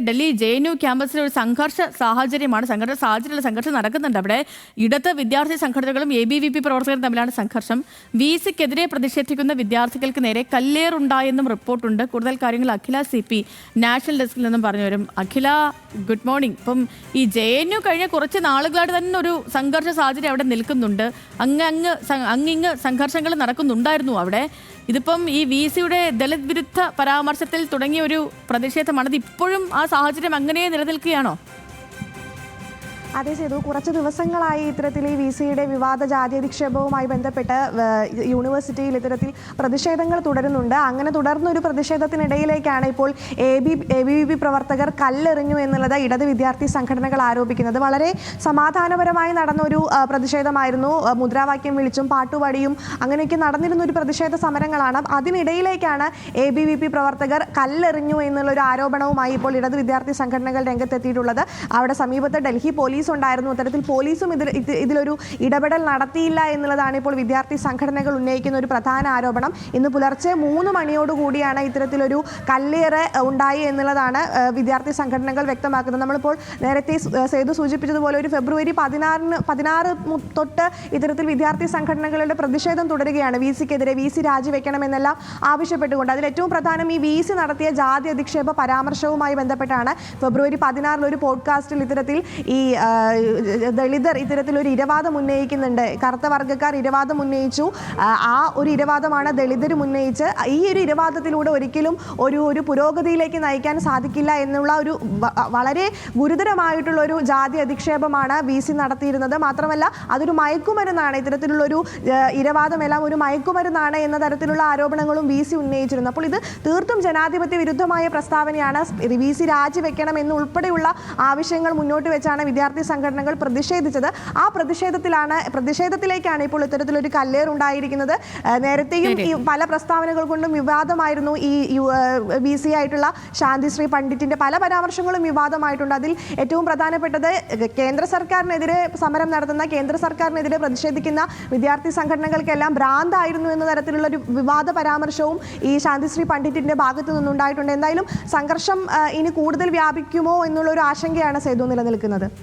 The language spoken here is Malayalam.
ഡൽഹി JNU ക്യാമ്പസിലെ ഒരു സംഘർഷ സാഹചര്യം നടക്കുന്നുണ്ട്. അവിടെ ഇടത് വിദ്യാർത്ഥി സംഘടനകളും ABVP പ്രവർത്തകരും തമ്മിലാണ് സംഘർഷം. VC-ക്കെതിരെ പ്രതിഷേധിക്കുന്ന വിദ്യാർത്ഥികൾക്ക് നേരെ കല്ലേറുണ്ടായെന്നും റിപ്പോർട്ടുണ്ട്. കൂടുതൽ കാര്യങ്ങൾ അഖില CP നാഷണൽ ഡെസ്കിൽ നിന്നും പറഞ്ഞു വരും. അഖില, ഗുഡ് മോർണിംഗ്. ഇപ്പം ഈ JNU കഴിഞ്ഞ കുറച്ച് നാളുകളായിട്ട് തന്നെ ഒരു സംഘർഷ സാഹചര്യം അവിടെ നിൽക്കുന്നുണ്ട്. അങ്ങിങ്ങ് സംഘർഷങ്ങൾ നടക്കുന്നുണ്ടായിരുന്നു അവിടെ. ഇതിപ്പം ഈ VC-യുടെ ദളിത് വിരുദ്ധ പരാമർശത്തിൽ തുടങ്ങിയ ഒരു പ്രതിഷേധമാണ്. ഇത് ഇപ്പോഴും ആ സാഹചര്യം അങ്ങനെ നിലനിൽക്കുകയാണോ? അതേ ചെയ്തു. കുറച്ച് ദിവസങ്ങളായി ഇത്തരത്തിൽ ഈ VC-യുടെ വിവാദ ജാതി അധിക്ഷേപവുമായി ബന്ധപ്പെട്ട് യൂണിവേഴ്സിറ്റിയിൽ ഇത്തരത്തിൽ പ്രതിഷേധങ്ങൾ തുടരുന്നുണ്ട്. അങ്ങനെ തുടർന്ന ഒരു പ്രതിഷേധത്തിനിടയിലേക്കാണ് ഇപ്പോൾ ABVP പ്രവർത്തകർ കല്ലെറിഞ്ഞു എന്നുള്ളത് ഇടത് വിദ്യാർത്ഥി സംഘടനകൾ ആരോപിക്കുന്നത്. വളരെ സമാധാനപരമായി നടന്നൊരു പ്രതിഷേധമായിരുന്നു. മുദ്രാവാക്യം വിളിച്ചും പാട്ടുപാടിയും അങ്ങനെയൊക്കെ നടന്നിരുന്ന ഒരു പ്രതിഷേധ സമരങ്ങളാണ്. അതിനിടയിലേക്കാണ് ABVP പ്രവർത്തകർ കല്ലെറിഞ്ഞു എന്നുള്ളൊരു ആരോപണവുമായി ഇപ്പോൾ ഇടത് വിദ്യാർത്ഥി സംഘടനകൾ രംഗത്തെത്തിയിട്ടുള്ളത്. അവിടെ സമീപത്ത് ഡൽഹി പോലീസ് ഉണ്ടായിരുന്നു. അത്തരത്തിൽ പോലീസും ഇതിലൊരു ഇടപെടൽ നടത്തിയില്ല എന്നുള്ളതാണ് ഇപ്പോൾ വിദ്യാർത്ഥി സംഘടനകൾ ഉന്നയിക്കുന്ന ഒരു പ്രധാന ആരോപണം. ഇന്ന് പുലർച്ചെ 3 മണിയോടുകൂടിയാണ് ഇത്തരത്തിലൊരു കല്ലേറ് ഉണ്ടായി എന്നുള്ളതാണ് വിദ്യാർത്ഥി സംഘടനകൾ വ്യക്തമാക്കുന്നത്. നമ്മളിപ്പോൾ നേരത്തെ സേതു സൂചിപ്പിച്ചതുപോലെ ഒരു ഫെബ്രുവരി 16 തൊട്ട് ഇത്തരത്തിൽ വിദ്യാർത്ഥി സംഘടനകളുടെ പ്രതിഷേധം തുടരുകയാണ്. VC-ക്കെതിരെ VC രാജിവെക്കണമെന്നെല്ലാം ആവശ്യപ്പെട്ടുകൊണ്ട്. അതിൽ ഏറ്റവും പ്രധാനം ഈ VC നടത്തിയ ജാതി അധിക്ഷേപ പരാമർശവുമായി ബന്ധപ്പെട്ടാണ്. ഫെബ്രുവരി 16 ഒരു പോഡ്കാസ്റ്റിൽ ഇത്തരത്തിൽ ഈ ദളിതർ ഇത്തരത്തിലൊരു ഇരവാദം ഉന്നയിക്കുന്നുണ്ട്. കറുത്ത വർഗ്ഗക്കാർ ഇരവാദം ഉന്നയിച്ചു. ആ ഒരു ഇരവാദമാണ് ദളിതരും ഉന്നയിച്ച് ഈ ഒരു ഇരവാദത്തിലൂടെ ഒരിക്കലും ഒരു പുരോഗതിയിലേക്ക് നയിക്കാൻ സാധിക്കില്ല എന്നുള്ള ഒരു വളരെ ഗുരുതരമായിട്ടുള്ള ഒരു ജാതി അധിക്ഷേപമാണ് VC നടത്തിയിരുന്നത്. മാത്രമല്ല അതൊരു മയക്കുമരുന്നാണ്. ഇത്തരത്തിലുള്ളൊരു ഇരവാദമെല്ലാം ഒരു മയക്കുമരുന്നാണ് എന്ന തരത്തിലുള്ള ആരോപണങ്ങളും VC ഉന്നയിച്ചിരുന്നു. അപ്പോൾ ഇത് തീർത്തും ജനാധിപത്യ വിരുദ്ധമായ പ്രസ്താവനയാണ്. VC രാജിവെക്കണം എന്നുൾപ്പെടെയുള്ള ആവശ്യങ്ങൾ മുന്നോട്ട് വെച്ചാണ് വിദ്യാർത്ഥി സംഘടനകൾ പ്രതിഷേധിച്ചത്. ആ പ്രതിഷേധത്തിലേക്കാണ് ഇപ്പോൾ ഇത്തരത്തിലൊരു കല്ലേറുണ്ടായിരിക്കുന്നത്. നേരത്തെയും ഈ പല പ്രസ്താവനകൾ കൊണ്ടും വിവാദമായിരുന്നു. ഈ VC ആയിട്ടുള്ള ശാന്തിശ്രീ പണ്ഡിറ്റിന്റെ പല പരാമർശങ്ങളും വിവാദമായിട്ടുണ്ട്. അതിൽ ഏറ്റവും പ്രധാനപ്പെട്ടത് കേന്ദ്ര സർക്കാരിനെതിരെ സമരം നടത്തുന്ന, കേന്ദ്ര സർക്കാരിനെതിരെ പ്രതിഷേധിക്കുന്ന വിദ്യാർത്ഥി സംഘടനകൾക്കെല്ലാം ഭ്രാന്തായിരുന്നു എന്ന തരത്തിലുള്ള ഒരു വിവാദ പരാമർശവും ഈ ശാന്തിശ്രീ പണ്ഡിറ്റിന്റെ ഭാഗത്തു നിന്നുണ്ടായിട്ടുണ്ട്. എന്തായാലും സംഘർഷം ഇനി കൂടുതൽ വ്യാപിക്കുമോ എന്നുള്ളൊരു ആശങ്കയാണ് സേതു നിലനിൽക്കുന്നത്.